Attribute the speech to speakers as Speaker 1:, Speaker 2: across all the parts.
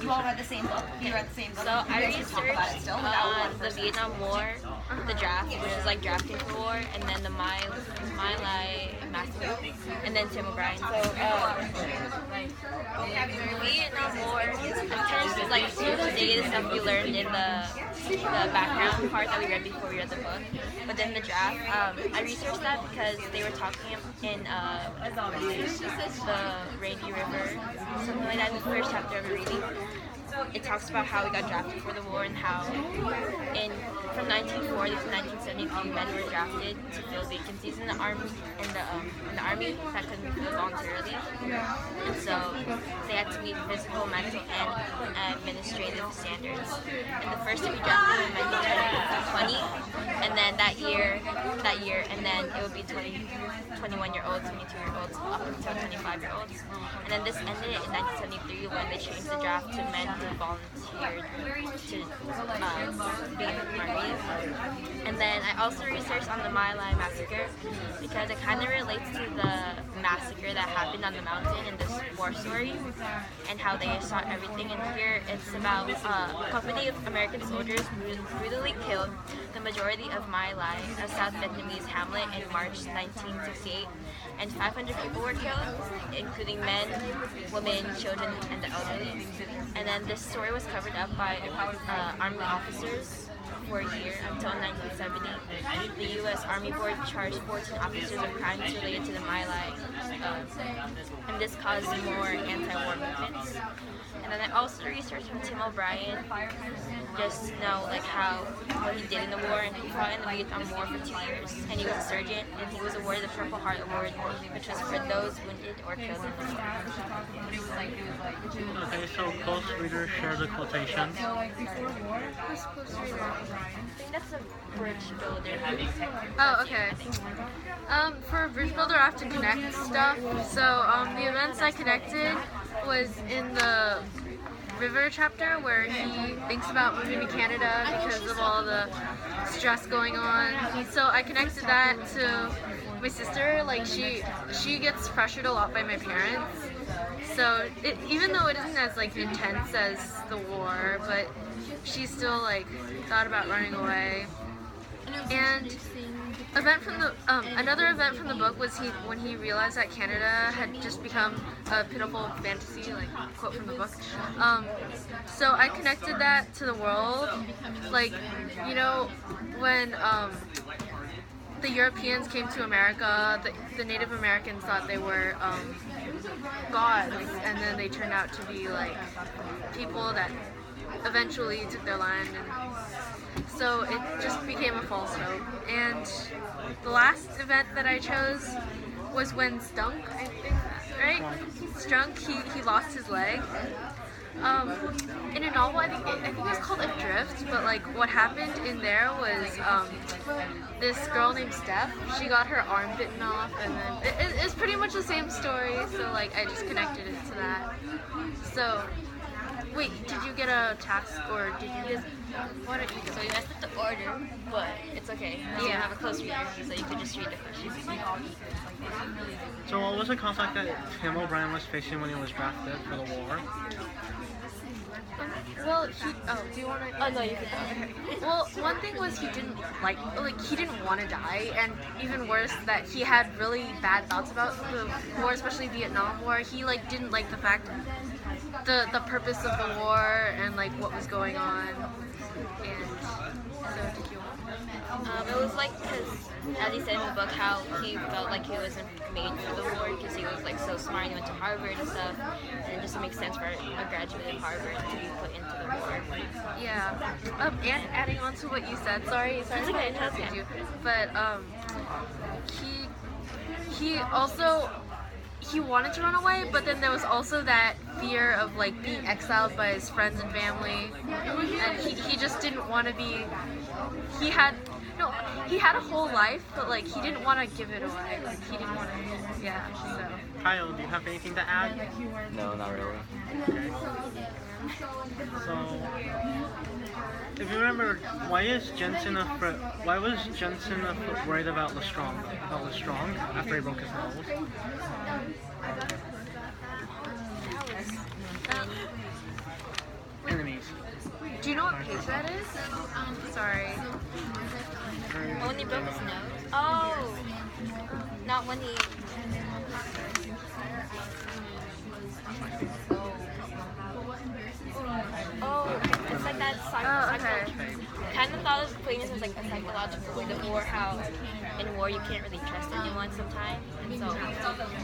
Speaker 1: You all read the same book? You read the same book?
Speaker 2: So I researched on the Vietnam War, the draft, which is like drafting for war, and then the My Lai massacre, and then Tim O'Brien. So Vietnam War, I'm trying to like say the stuff we learned in the background part that we read before we read the book. But then the draft, I researched that because they were talking in the Rainy River, something like that, in the first chapter of the reading. It talks about how we got drafted for the war and how from 1940 to 1973 men were drafted to fill vacancies in the army that couldn't be filled voluntarily. And so they had to meet physical, mental, and administrative standards. And the first to be drafted in 1920, and then that year, and then it would be 21-year-olds, 22-year-olds, up until 25-year-olds. And then this ended in 1973 when they changed the draft to men who volunteered to be in the army. And then I also researched on the My Lai massacre because it kind of relates to the massacre that happened on the mountain in this war story and how they saw everything. And here it's about a company of American soldiers brutally killed the majority of My Lai, a South Vietnamese hamlet, in March 1968. And 500 people were killed, including men, women, children, and the elderly. And then this story was covered up by Army officers for a year until 1970. The U.S. Army Board charged 14 officers with crimes related to the My Lai, and this caused more anti-war movements. And then I also researched on Tim O'Brien, just to know like what he did in the war, and he fought in the Vietnam War for 2 years, and he was a surgeon, and he was awarded the Purple Heart Award, which was for those wounded or killed in the war.
Speaker 3: Okay, so close readers share the quotations.
Speaker 2: Who's close reader? I think that's a bridge builder.
Speaker 4: Oh, okay. For bridge builder, I have to connect stuff. So the events I connected was in the River chapter where he thinks about moving to Canada because of all the stress going on. So I connected that to my sister. Like she gets pressured a lot by my parents. So even though it isn't as like intense as the war, but she still like thought about running away. And another event from the book was when he realized that Canada had just become a pitiful fantasy, like quote from the book. So I connected that to the world, like when the Europeans came to America, the Native Americans thought they were gods, and then they turned out to be like people that eventually took their land, and so it just became a false hope. And the last event that I chose was when Strunk, he lost his leg. In a novel, I think it was called Adrift, but like what happened in there was this girl named Steph, she got her arm bitten off, and then it's pretty much the same story, so like I just connected it to that. So wait, did you get a task, or did you just...
Speaker 2: Why don't you go? So you messed up the order, but it's okay. You don't have a close reader, so you could just read the questions.
Speaker 3: So what was the conflict that Tim O'Brien was facing when he was drafted for the war?
Speaker 4: Well, do you want to...
Speaker 2: Oh, no, you can.
Speaker 4: Okay. Well, one thing was he didn't he didn't want to die, and even worse, that he had really bad thoughts about the war, especially Vietnam War. He, didn't like the fact, the purpose of the war, and, what was going on, and so did you want...
Speaker 2: It was because, as he said in the book, how he felt like he wasn't made for the war because he was so smart and he went to Harvard and stuff, and it just makes sense for a graduate of Harvard to be put into the war.
Speaker 4: Yeah. And adding on to what you said, sorry
Speaker 2: That's
Speaker 4: to
Speaker 2: okay,
Speaker 4: interrupt you, but he also... He wanted to run away, but then there was also that fear of being exiled by his friends and family, and he just didn't want to be. He had a whole life, but he didn't want to give it away. He didn't want to. Yeah. So.
Speaker 3: Kyle, do you have anything to add?
Speaker 5: No, not really.
Speaker 3: Okay. So, if you remember, why was Jensen worried about Lestrade after he broke his nose?
Speaker 4: Do you know what page that is? Sorry.
Speaker 2: Oh, when he broke his nose? Oh! Not when he... Oh, it's like that kind of thought of Aquinas as like a psychological way of war, how in war you can't really trust anyone sometimes. And so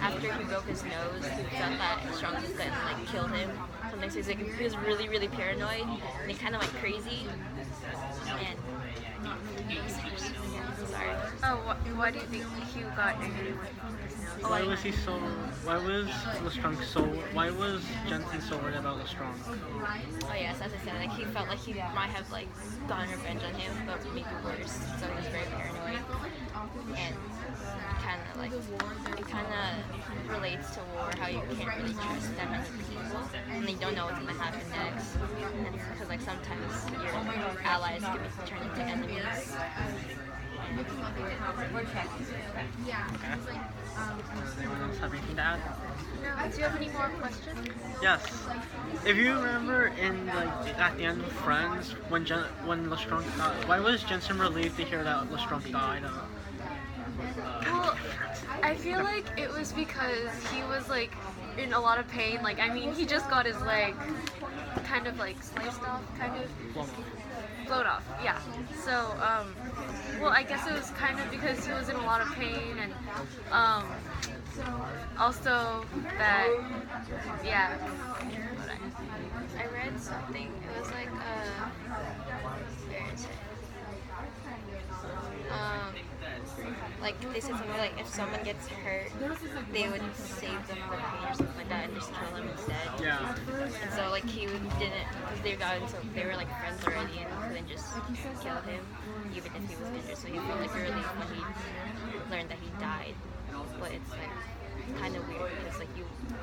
Speaker 2: after he broke his nose, he felt that strong was gonna like kill him. Sometimes he was really, really paranoid and he kind of went crazy. And sorry.
Speaker 4: Oh, why do you think he got angry with his nose?
Speaker 3: Why was Jensen so worried about Lestrade?
Speaker 2: Oh yes, as I said, like he felt like he might have like gotten revenge on him, but maybe worse. So he was very paranoid, and it kind of relates to war, how you can't really trust that many people, and they don't know what's gonna happen next, because like sometimes your allies can be turned into enemies.
Speaker 3: Okay. Does anyone else have anything to add?
Speaker 4: No. Do you have any more questions?
Speaker 3: Yes. If you remember at the end of Friends, when Lestrade died, why was Jensen relieved to hear that Lestrade died?
Speaker 4: Well, I feel like it was because he was like in a lot of pain. Like, I mean, he just got his leg kind of like sliced off, kind of blowed off. Yeah. So, well, I guess it was kind of because he was in a lot of pain, and also that, yeah.
Speaker 2: I read something. It was like where is it? Like they said something like if someone gets hurt, they would save them from pain or something like that and just kill them instead.
Speaker 3: Yeah.
Speaker 2: And so like he didn't, because they were like friends already and couldn't just kill him even if he was injured. So he felt like relief when he learned that he died. But it's like kind of weird because like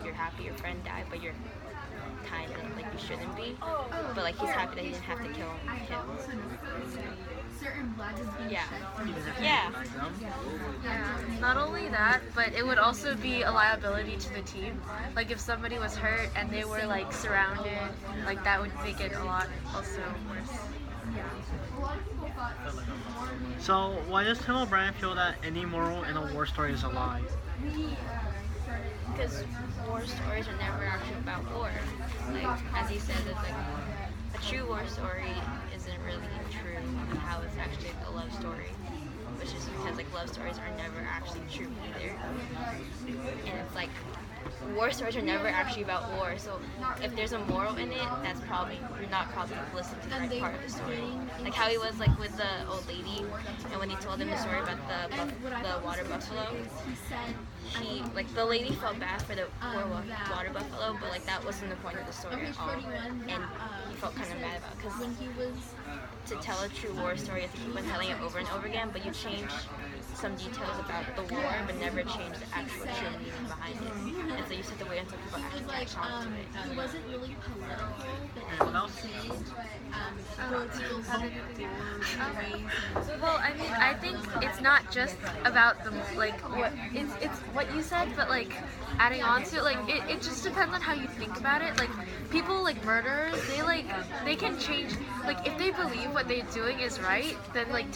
Speaker 2: you're happy your friend died, but you're kind of like you shouldn't be. But like he's happy that he didn't have to kill him. Yeah. Yeah.
Speaker 4: Yeah. Not only that, but it would also be a liability to the team. Like if somebody was hurt and they were like surrounded, like that would make it a lot also worse.
Speaker 3: So why does Tim O'Brien feel that any moral in a war story is a lie?
Speaker 2: Because war stories are never actually about war. Like as he said, it's like a true war story isn't really true and how it's actually a love story, which is because like love stories are never actually true either. And it's like war stories are never actually about war, so if there's a moral in it, that's probably you're not probably listening to the right part of the story. Like how he was like with the old lady, and when he told him the story about the water buffalo, he like the lady felt bad for the poor water buffalo, but like that wasn't the point of the story at all, and he felt kind of mad about it because to tell a true war story, you have to keep on telling it over and over again, but you change some details about the war, but never change the actual true meaning behind it. And so you just have to wait until people actually catch on to it.
Speaker 1: It wasn't really political,
Speaker 3: Anyone else?
Speaker 4: Well, I mean, I think it's not just about the like what it's what you said, but like adding on to it, like it just depends on how you think about it. Like people like murderers, they can change. Like if they believe what they're doing is right, then like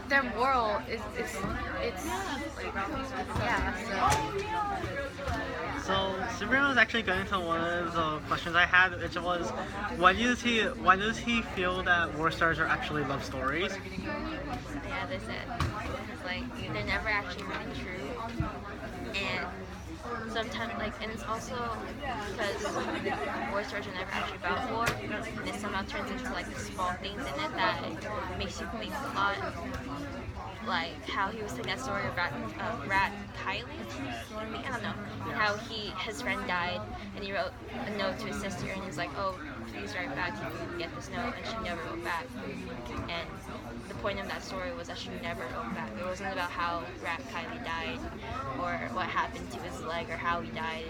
Speaker 4: their moral is it's like yeah.
Speaker 3: So Sabrina was actually getting to one of the questions I had, which was, why does he feel that war stars are actually love stories?
Speaker 2: Yeah, they said it's like they're never actually really true, and sometimes like, and it's also because war stories are never actually about war, and it somehow turns into like these small things in it that makes you think a lot. Like how he was telling that story about Rat Kylie, I don't know, how his friend died and he wrote a note to his sister and he's like, oh, please write back if you get this note, and she never wrote back. And the point of that story was that she never wrote back. It wasn't about how Rat Kylie died or what happened to his leg or how he died,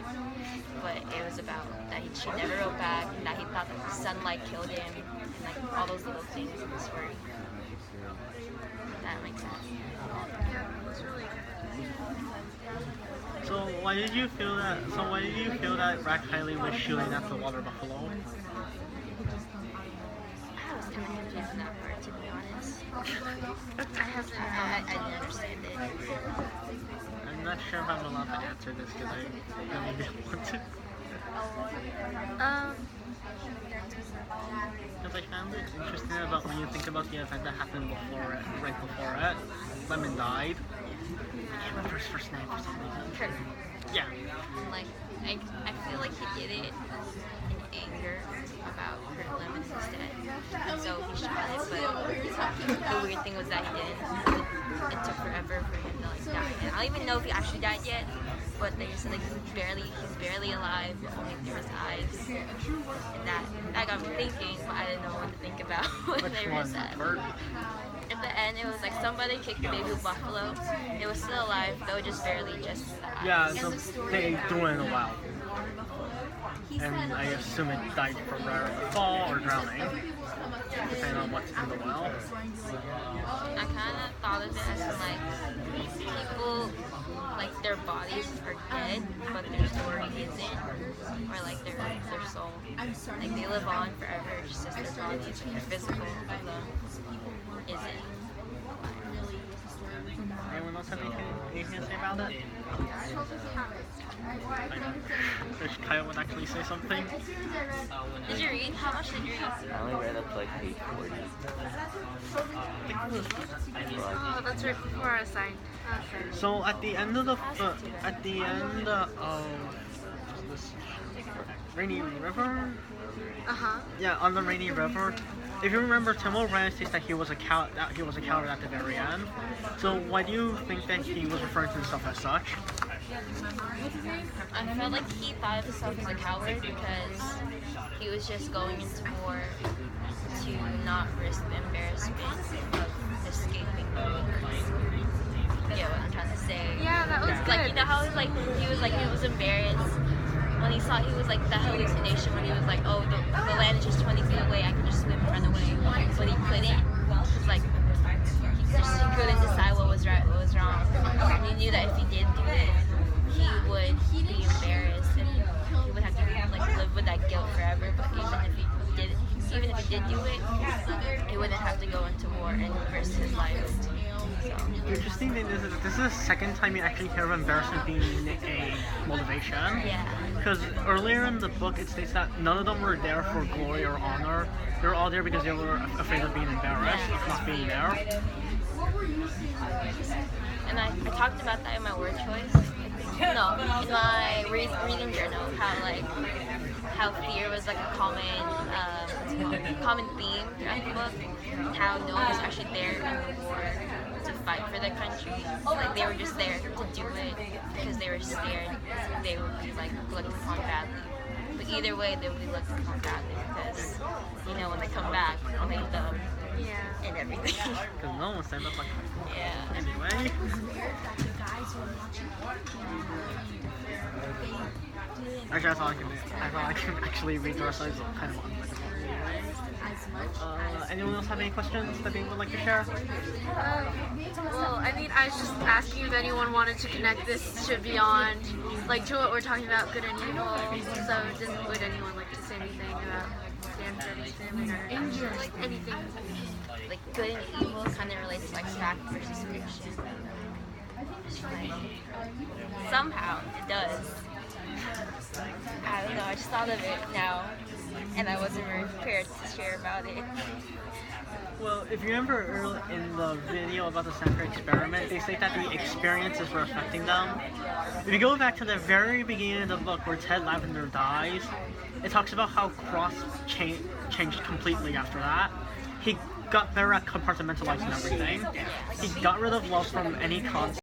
Speaker 2: but it was about that she never wrote back and that he thought that the sunlight killed him and like all those little things in the story. That makes sense.
Speaker 4: Yeah, it's really good.
Speaker 3: So why did you feel that Rat Kylie was shooting at the water buffalo?
Speaker 2: I didn't understand it.
Speaker 3: I'm not sure if I'm allowed to answer this because I really didn't want to. Because I found it interesting about when you think about the event that happened before it, right before it. Lemon died. I can't remember his first name for some reason.
Speaker 2: Kurt.
Speaker 3: Yeah.
Speaker 2: Like, I feel like he did it in anger about Kurt Lemon instead. And so he shot it, but the weird thing was that he didn't. It took forever for him to like die. And I don't even know if he actually died yet, but they just said like he's barely alive, only through his eyes. And that got me thinking, but I didn't know what to think about when they were said. At the end, it was like somebody kicked the baby buffalo. It was still alive, though just barely just the eyes.
Speaker 3: Yeah, so they threw it in a well. And I assume it died from fall or drowning, depending on what's in the well.
Speaker 2: I kind of thought of it as like people, like their bodies are dead, but their story isn't, or like their soul. Like they live on forever, just as their bodies, like their physical of them isn't.
Speaker 3: Anyone else have anything to say about it? Wish Kyle would actually say something.
Speaker 2: Did you read? How much did you read?
Speaker 5: I only read up to like page 40.
Speaker 4: Oh, that's right before I signed. Okay.
Speaker 3: So at the end of the this Rainy River. Yeah, on the Rainy River. If you remember, Tim O'Brien states that he was a coward at the very end. So why do you think that he was referring to himself as such?
Speaker 2: I felt like he thought of himself as a coward because he was just going into war to not risk the embarrassment of escaping. You get what I'm trying to say?
Speaker 4: Yeah, that was good.
Speaker 2: Like, you know how he was embarrassed when he saw he was like that hallucination when he was like, oh, the land is just 20 feet away, I can just swim and run away. But he couldn't. It's like he couldn't decide what was right, what was wrong. And he knew that if he did do it, he would be embarrassed and he would have to like live with that guilt forever. But even if he did do it, he wouldn't have to go into war and risk his life.
Speaker 3: The interesting thing is that this is the second time you actually hear of embarrassment being a motivation.
Speaker 2: Yeah.
Speaker 3: Because earlier in the book it states that none of them were there for glory or honor. They were all there because they were afraid of being embarrassed, of not being there.
Speaker 2: And I talked about that in my word choice. No, in my reading journal, how fear was like a common theme throughout the book. How no one was actually there in the war to fight for their country. Like they were just there to do it because they were scared they would be like looked upon badly. But either way, they would be looked upon badly because when they come back, I'll make them and everything.
Speaker 3: Because no one stand up like that.
Speaker 2: Yeah.
Speaker 3: Anyway. Actually, I thought I can actually read the rest of it kind of on anyone else have any questions that they would like to share?
Speaker 4: Well, I mean, I was just asking if anyone wanted to connect this to beyond, like, to what we're talking about, good and evil. So, would anyone like to say anything about Socratic Seminar or like anything?
Speaker 2: Like, good and evil kind of relates to like fact versus fiction. Like, somehow it does. I don't know. I just thought of it now, and I wasn't very prepared to share about it.
Speaker 3: Well, if you remember early in the video about the Socratic experiment, they say that the experiences were affecting them. If you go back to the very beginning of the book where Ted Lavender dies, it talks about how Cross changed completely after that. He got better at compartmentalizing everything. He got rid of love from any concept.